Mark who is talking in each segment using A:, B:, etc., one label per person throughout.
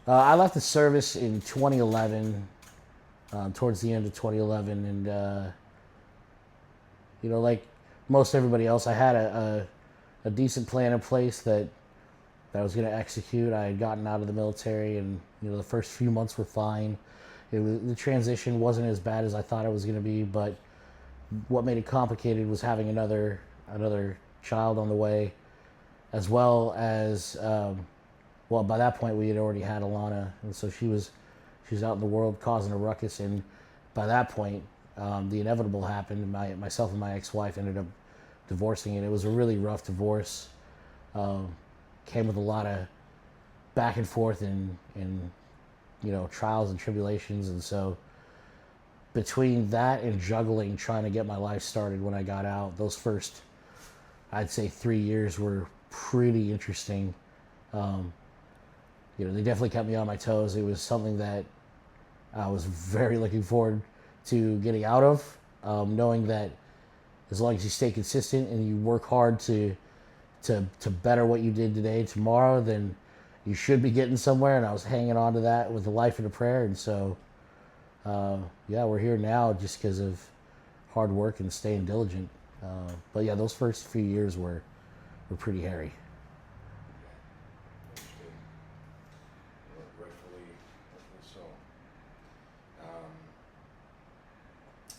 A: I left the service in 2011, towards the end of 2011, and like most everybody else, I had a decent plan in place that I was going to execute. I had gotten out of the military, and the first few months were fine. The transition wasn't as bad as I thought it was going to be, but what made it complicated was having another child on the way, as well as well, by that point we had already had Alana, and so she was out in the world causing a ruckus, and by that point the inevitable happened. Myself and my ex-wife ended up divorcing, and it was a really rough divorce. Came with a lot of back and forth and trials and tribulations, and so between that and juggling trying to get my life started when I got out, those first, I'd say, 3 years were pretty interesting. They definitely kept me on my toes. It was something that I was very looking forward to getting out of, knowing that as long as you stay consistent and you work hard to better what you did today, tomorrow, then you should be getting somewhere. And I was hanging on to that with a life and a prayer. And so, we're here now just because of hard work and staying diligent. But yeah, those first few years were pretty hairy.
B: Rightfully so.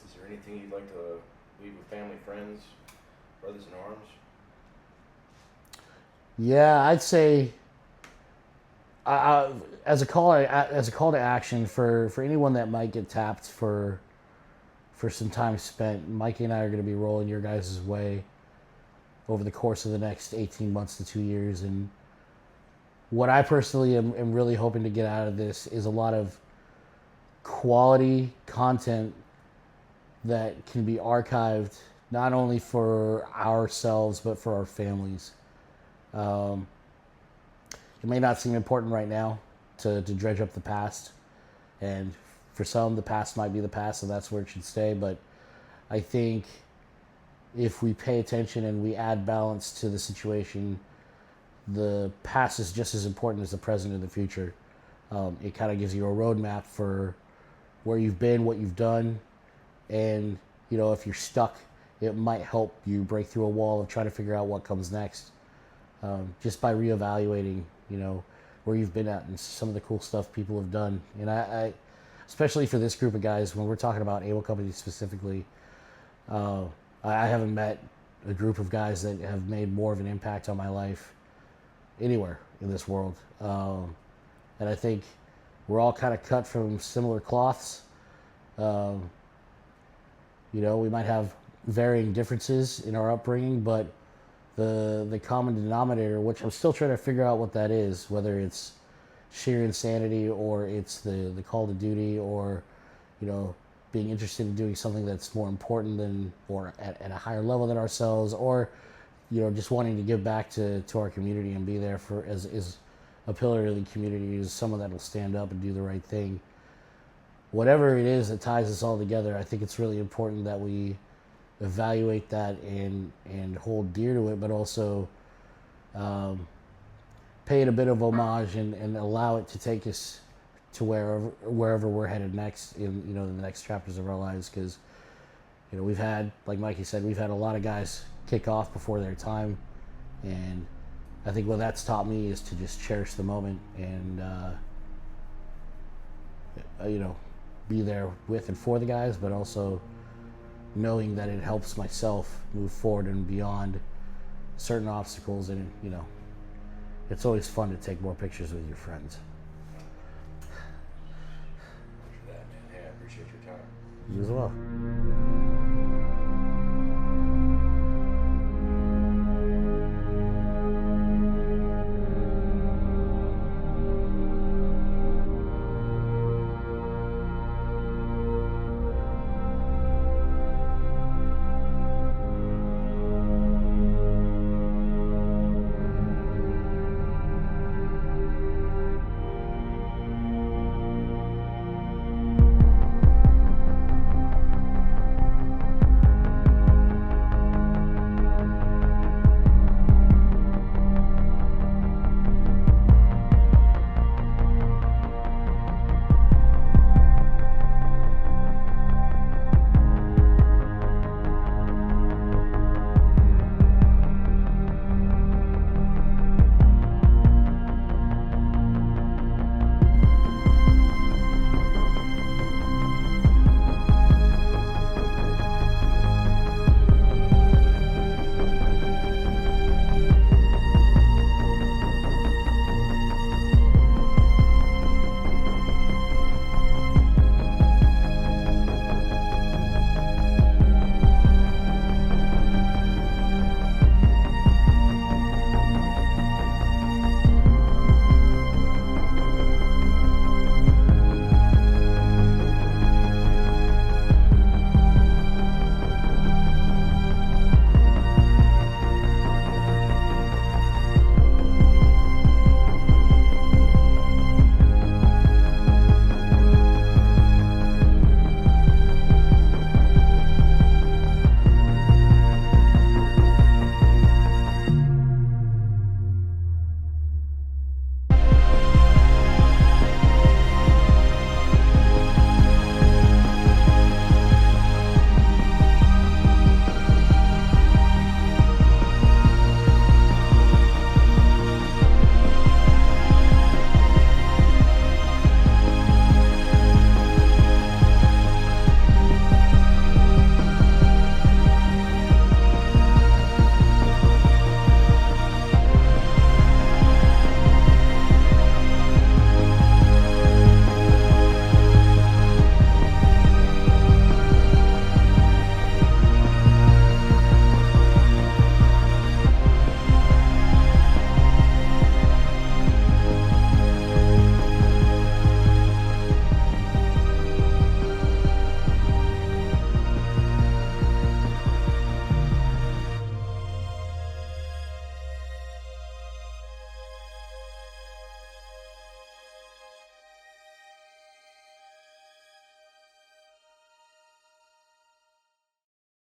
B: Is there anything you'd like to leave with family, friends, brothers in arms?
A: Yeah, I'd say as a call to action for anyone that might get tapped for some time spent, Mikey and I are going to be rolling your guys' way over the course of the next 18 months to 2 years. And what I personally am really hoping to get out of this is a lot of quality content that can be archived not only for ourselves but for our families. It may not seem important right now to dredge up the past, and for some the past might be the past, and that's where it should stay. But I think if we pay attention and we add balance to the situation, the past is just as important as the present and the future. It kind of gives you a roadmap for where you've been, what you've done, and if you're stuck, it might help you break through a wall of trying to figure out what comes next. Just by reevaluating, where you've been at and some of the cool stuff people have done. And I especially for this group of guys, when we're talking about Able Company specifically, I haven't met a group of guys that have made more of an impact on my life anywhere in this world. And I think we're all kind of cut from similar cloths. We might have varying differences in our upbringing, but the common denominator, which I'm still trying to figure out what that is, whether it's sheer insanity or it's the call to duty, or being interested in doing something that's more important than, or at a higher level than ourselves, or just wanting to give back to our community and be there for as a pillar of the community, as someone that will stand up and do the right thing. Whatever it is that ties us all together, I think it's really important that we evaluate that and hold dear to it, but also pay it a bit of homage and allow it to take us to wherever we're headed next in the next chapters of our lives. Because we've had, like Mikey said, we've had a lot of guys kick off before their time, and I think what that's taught me is to just cherish the moment and be there with and for the guys, but also knowing that it helps myself move forward and beyond certain obstacles. And it's always fun to take more pictures with your friends.
B: Roger that, man. Hey, I appreciate your time.
A: You as well.